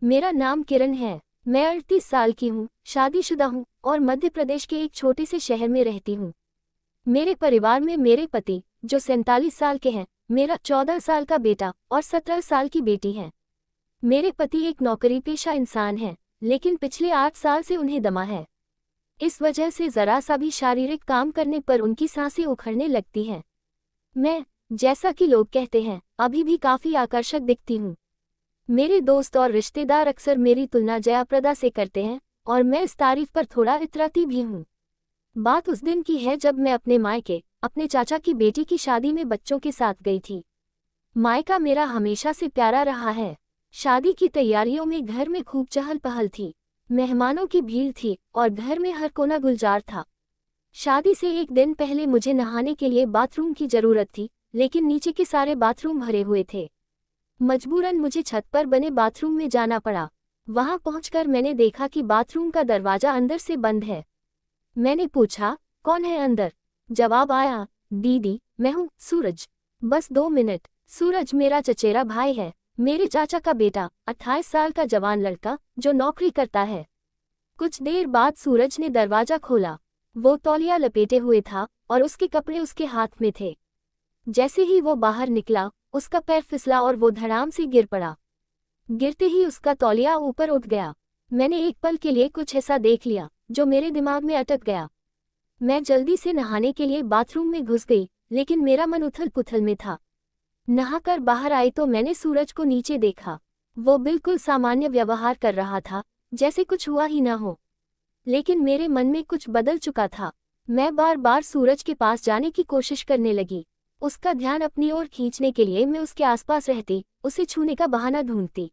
मेरा नाम किरण है। मैं 38 साल की हूँ, शादीशुदा हूँ और मध्य प्रदेश के एक छोटे से शहर में रहती हूँ। मेरे परिवार में मेरे पति, जो 47 साल के हैं, मेरा 14 साल का बेटा और 17 साल की बेटी है। मेरे पति एक नौकरी पेशा इंसान हैं, लेकिन पिछले 8 साल से उन्हें दमा है। इस वजह से जरा सा भी शारीरिक काम करने पर उनकी सांसें उखड़ने लगती हैं। मैं, जैसा कि लोग कहते हैं, अभी भी काफी आकर्षक दिखती हूँ। मेरे दोस्त और रिश्तेदार अक्सर मेरी तुलना जयाप्रदा से करते हैं और मैं इस तारीफ पर थोड़ा इतराती भी हूँ। बात उस दिन की है जब मैं अपने मायके, अपने चाचा की बेटी की शादी में बच्चों के साथ गई थी। मायका मेरा हमेशा से प्यारा रहा है। शादी की तैयारियों में घर में खूब चहल पहल थी। मेहमानों की भीड़ थी और घर में हर कोना गुलजार था। शादी से एक दिन पहले मुझे नहाने के लिए बाथरूम की जरूरत थी, लेकिन नीचे के सारे बाथरूम भरे हुए थे। मजबूरन मुझे छत पर बने बाथरूम में जाना पड़ा। वहां पहुंचकर मैंने देखा कि बाथरूम का दरवाजा अंदर से बंद है। मैंने पूछा, कौन है अंदर? जवाब आया, दीदी, मैं हूँ सूरज। बस 2 मिनट। सूरज मेरा चचेरा भाई है, मेरे चाचा का बेटा, 28 साल का जवान लड़का जो नौकरी करता है। कुछ देर बाद सूरज ने दरवाजा खोला। वो तौलिया लपेटे हुए था और उसके कपड़े उसके हाथ में थे। जैसे ही वो बाहर निकला, उसका पैर फिसला और वो धड़ाम से गिर पड़ा। गिरते ही उसका तौलिया ऊपर उठ गया। मैंने एक पल के लिए कुछ ऐसा देख लिया जो मेरे दिमाग में अटक गया। मैं जल्दी से नहाने के लिए बाथरूम में घुस गई, लेकिन मेरा मन उथल पुथल में था। नहाकर बाहर आई तो मैंने सूरज को नीचे देखा। वो बिल्कुल सामान्य व्यवहार कर रहा था, जैसे कुछ हुआ ही ना हो। लेकिन मेरे मन में कुछ बदल चुका था। मैं बार बार सूरज के पास जाने की कोशिश करने लगी। उसका ध्यान अपनी ओर खींचने के लिए मैं उसके आसपास रहती, उसे छूने का बहाना ढूंढती।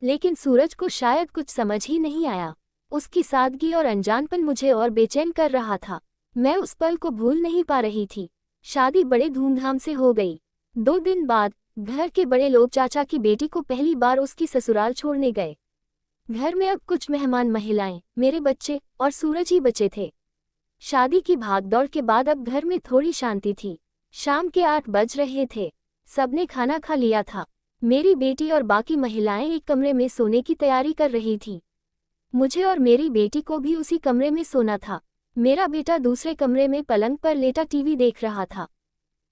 लेकिन सूरज को शायद कुछ समझ ही नहीं आया। उसकी सादगी और अनजानपन मुझे और बेचैन कर रहा था। मैं उस पल को भूल नहीं पा रही थी। शादी बड़े धूमधाम से हो गई। 2 दिन बाद घर के बड़े लोग चाचा की बेटी को पहली बार उसकी ससुराल छोड़ने गए। घर में अब कुछ मेहमान महिलाएं, मेरे बच्चे और सूरज ही बचे थे। शादी की भागदौड़ के बाद अब घर में थोड़ी शांति थी। शाम के 8 बज रहे थे। सबने खाना खा लिया था। मेरी बेटी और बाकी महिलाएं एक कमरे में सोने की तैयारी कर रही थी। मुझे और मेरी बेटी को भी उसी कमरे में सोना था। मेरा बेटा दूसरे कमरे में पलंग पर लेटा टीवी देख रहा था।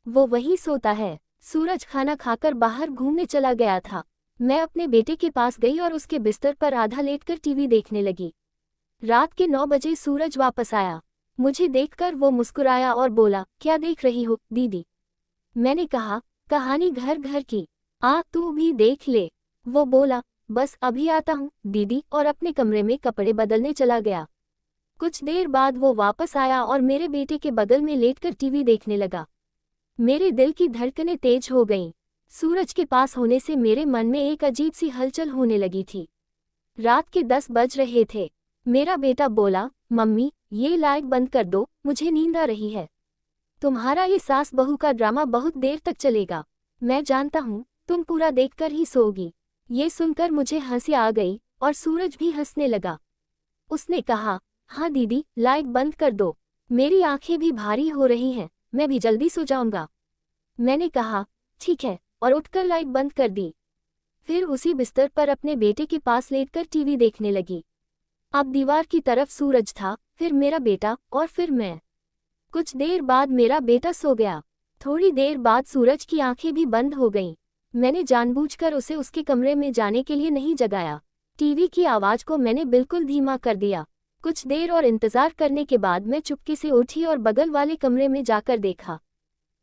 वो वहीं सोता है। सूरज खाना खाकर बाहर घूमने चला गया था। मैं अपने बेटे के पास गई और उसके बिस्तर पर आधा लेटकर टीवी देखने लगी। रात के 9 बजे सूरज वापस आया। मुझे देखकर वो मुस्कुराया और बोला, क्या देख रही हो दीदी? मैंने कहा, कहानी घर घर की, आ तू भी देख ले। वो बोला, बस अभी आता हूँ दीदी, और अपने कमरे में कपड़े बदलने चला गया। कुछ देर बाद वो वापस आया और मेरे बेटे के बगल में लेटकर टीवी देखने लगा। मेरे दिल की धड़कनें तेज हो गईं। सूरज के पास होने से मेरे मन में एक अजीब सी हलचल होने लगी थी। रात के 10 बज रहे थे। मेरा बेटा बोला, मम्मी, ये लाइट बंद कर दो, मुझे नींद आ रही है। तुम्हारा ये सास बहू का ड्रामा बहुत देर तक चलेगा। मैं जानता हूँ, तुम पूरा देखकर ही सोओगी। ये सुनकर मुझे हंसी आ गई और सूरज भी हंसने लगा। उसने कहा, हाँ दीदी, लाइट बंद कर दो। मेरी आंखें भी भारी हो रही हैं, मैं भी जल्दी सो जाऊंगा। मैंने कहा, ठीक है, और उठकर लाइट बंद कर दी। फिर उसी बिस्तर पर अपने बेटे के पास लेटकर टीवी देखने लगी। अब दीवार की तरफ सूरज था, फिर मेरा बेटा और फिर मैं। कुछ देर बाद मेरा बेटा सो गया। थोड़ी देर बाद सूरज की आंखें भी बंद हो गईं। मैंने जानबूझकर उसे उसके कमरे में जाने के लिए नहीं जगाया। टीवी की आवाज को मैंने बिल्कुल धीमा कर दिया। कुछ देर और इंतजार करने के बाद मैं चुपके से उठी और बगल वाले कमरे में जाकर देखा।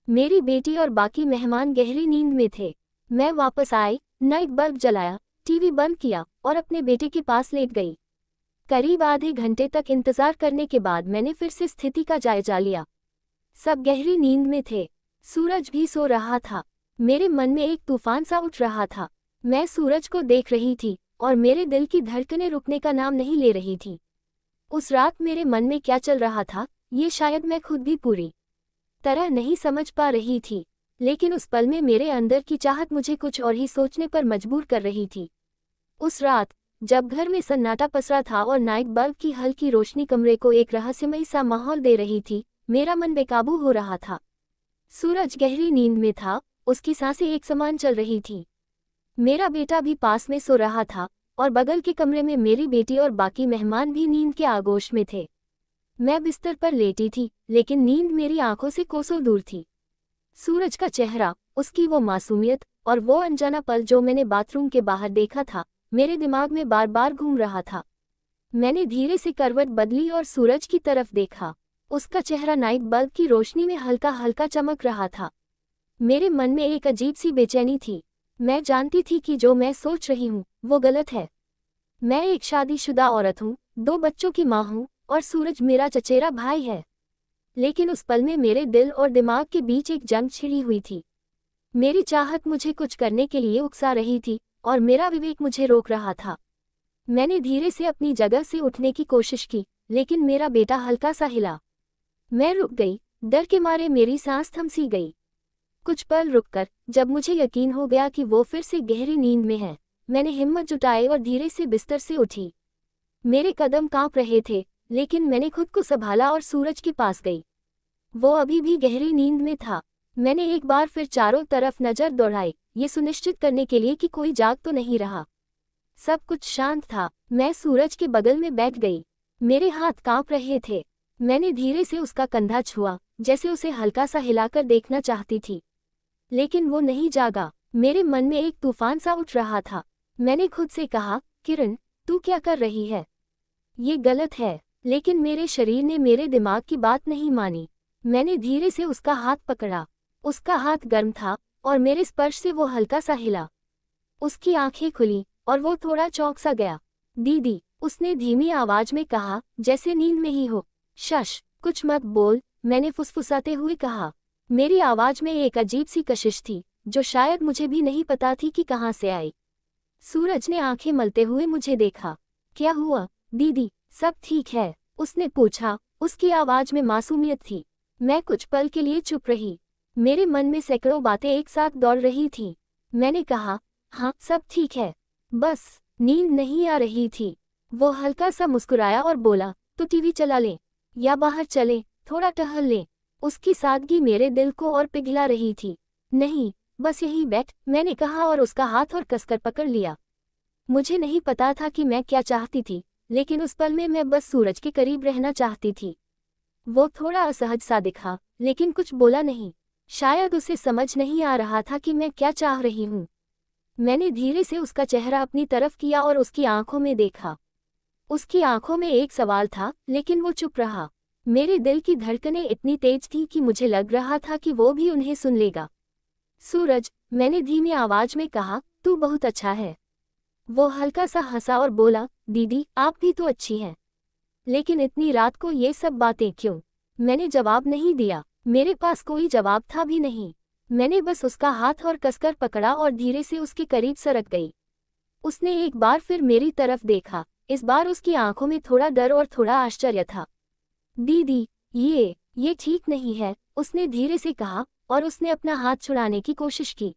मेरी बेटी और बाकी मेहमान गहरी नींद में थे। मैं वापस आई, नाइट बल्ब जलाया, टीवी बंद किया और अपने बेटे के पास लेट गई। करीब आधे घंटे तक इंतजार करने के बाद मैंने फिर से स्थिति का जायजा लिया। सब गहरी नींद में थे। सूरज भी सो रहा था। मेरे मन में एक तूफान सा उठ रहा था। मैं सूरज को देख रही थी और मेरे दिल की धड़कनें रुकने का नाम नहीं ले रही थी। उस रात मेरे मन में क्या चल रहा था, ये शायद मैं खुद भी पूरी तरह नहीं समझ पा रही थी, लेकिन उस पल में मेरे अंदर की चाहत मुझे कुछ और ही सोचने पर मजबूर कर रही थी। उस रात जब घर में सन्नाटा पसरा था और नाइट बल्ब की हल्की रोशनी कमरे को एक रहस्यमयी सा माहौल दे रही थी, मेरा मन बेकाबू हो रहा था। सूरज गहरी नींद में था, उसकी सांसें एक समान चल रही थी। मेरा बेटा भी पास में सो रहा था, और बगल के कमरे में मेरी बेटी और बाकी मेहमान भी नींद के आगोश में थे। मैं बिस्तर पर लेटी थी, लेकिन नींद मेरी आंखों से कोसों दूर थी। सूरज का चेहरा, उसकी वो मासूमियत और वो अनजाना पल जो मैंने बाथरूम के बाहर देखा था, मेरे दिमाग में बार बार घूम रहा था। मैंने धीरे से करवट बदली और सूरज की तरफ देखा। उसका चेहरा नाइट बल्ब की रोशनी में हल्का हल्का चमक रहा था। मेरे मन में एक अजीब सी बेचैनी थी। मैं जानती थी कि जो मैं सोच रही हूँ वो गलत है। मैं एक शादीशुदा औरत हूँ, 2 बच्चों की माँ हूँ और सूरज मेरा चचेरा भाई है। लेकिन उस पल में मेरे दिल और दिमाग के बीच एक जंग छिड़ी हुई थी। मेरी चाहत मुझे कुछ करने के लिए उकसा रही थी और मेरा विवेक मुझे रोक रहा था। मैंने धीरे से अपनी जगह से उठने की कोशिश की, लेकिन मेरा बेटा हल्का सा हिला। मैं रुक गई, डर के मारे मेरी सांस थम सी गई। कुछ पल रुककर, जब मुझे यकीन हो गया कि वो फिर से गहरी नींद में है, मैंने हिम्मत जुटाई और धीरे से बिस्तर से उठी। मेरे कदम कांप रहे थे, लेकिन मैंने खुद को संभाला और सूरज के पास गई। वो अभी भी गहरी नींद में था। मैंने एक बार फिर चारों तरफ नजर दौड़ाई, ये सुनिश्चित करने के लिए कि कोई जाग तो नहीं रहा। सब कुछ शांत था। मैं सूरज के बगल में बैठ गई। मेरे हाथ कांप रहे थे। मैंने धीरे से उसका कंधा छुआ, जैसे उसे हल्का सा हिलाकर देखना चाहती थी। लेकिन वो नहीं जागा। मेरे मन में एक तूफान सा उठ रहा था। मैंने खुद से कहा, किरण, तू क्या कर रही है? ये गलत है। लेकिन मेरे शरीर ने मेरे दिमाग की बात नहीं मानी। मैंने धीरे से उसका हाथ पकड़ा। उसका हाथ गर्म था और मेरे स्पर्श से वो हल्का सा हिला। उसकी आंखें खुली और वो थोड़ा चौंक सा गया। दीदी, उसने धीमी आवाज में कहा, जैसे नींद में ही हो। शश, कुछ मत बोल, मैंने फुसफुसाते हुए कहा। मेरी आवाज में एक अजीब सी कशिश थी, जो शायद मुझे भी नहीं पता थी कि कहाँ से आई। सूरज ने आंखें मलते हुए मुझे देखा। क्या हुआ दीदी, सब ठीक है? उसने पूछा। उसकी आवाज में मासूमियत थी। मैं कुछ पल के लिए चुप रही। मेरे मन में सैकड़ों बातें एक साथ दौड़ रही थीं। मैंने कहा, हाँ सब ठीक है, बस नींद नहीं आ रही थी। वो हल्का सा मुस्कुराया और बोला, तो टीवी चला लें या बाहर चलें, थोड़ा टहल लें। उसकी सादगी मेरे दिल को और पिघला रही थी। नहीं, बस यहीं बैठ, मैंने कहा और उसका हाथ और कसकर पकड़ लिया। मुझे नहीं पता था कि मैं क्या चाहती थी, लेकिन उस पल में मैं बस सूरज के करीब रहना चाहती थी। वो थोड़ा असहज सा दिखा, लेकिन कुछ बोला नहीं। शायद उसे समझ नहीं आ रहा था कि मैं क्या चाह रही हूँ। मैंने धीरे से उसका चेहरा अपनी तरफ किया और उसकी आंखों में देखा। उसकी आंखों में एक सवाल था, लेकिन वो चुप रहा। मेरे दिल की धड़कनें इतनी तेज थीं कि मुझे लग रहा था कि वो भी उन्हें सुन लेगा। सूरज, मैंने धीमी आवाज में कहा, तू बहुत अच्छा है। वो हल्का सा हंसा और बोला, दीदी आप भी तो अच्छी हैं। लेकिन इतनी रात को ये सब बातें क्यों? मैंने जवाब नहीं दिया। मेरे पास कोई जवाब था भी नहीं। मैंने बस उसका हाथ और कसकर पकड़ा और धीरे से उसके करीब सरक गई। उसने एक बार फिर मेरी तरफ देखा। इस बार उसकी आंखों में थोड़ा डर और थोड़ा आश्चर्य था। दीदी, ये ठीक नहीं है, उसने धीरे से कहा और उसने अपना हाथ छुड़ाने की कोशिश की।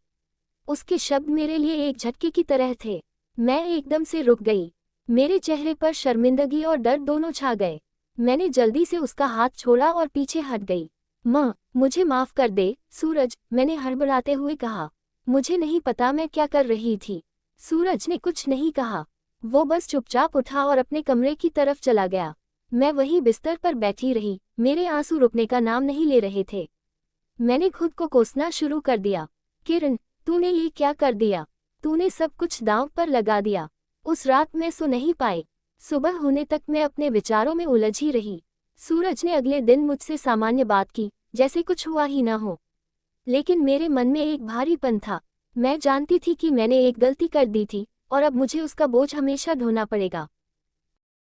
उसके शब्द मेरे लिए एक झटके की तरह थे। मैं एकदम से रुक गई। मेरे चेहरे पर शर्मिंदगी और डर दोनों छा गए। मैंने जल्दी से उसका हाथ छोड़ा और पीछे हट गई। माँ, मुझे माफ कर दे सूरज, मैंने हड़बड़ाते हुए कहा। मुझे नहीं पता मैं क्या कर रही थी। सूरज ने कुछ नहीं कहा। वो बस चुपचाप उठा और अपने कमरे की तरफ चला गया। मैं वहीं बिस्तर पर बैठी रही। मेरे आंसू रुकने का नाम नहीं ले रहे थे। मैंने खुद को कोसना शुरू कर दिया। किरण, तूने ये क्या कर दिया? तूने सब कुछ दांव पर लगा दिया। उस रात मैं सो नहीं पाई। सुबह होने तक मैं अपने विचारों में उलझी रही। सूरज ने अगले दिन मुझसे सामान्य बात की, जैसे कुछ हुआ ही ना हो। लेकिन मेरे मन में एक भारीपन था। मैं जानती थी कि मैंने एक गलती कर दी थी और अब मुझे उसका बोझ हमेशा ढोना पड़ेगा।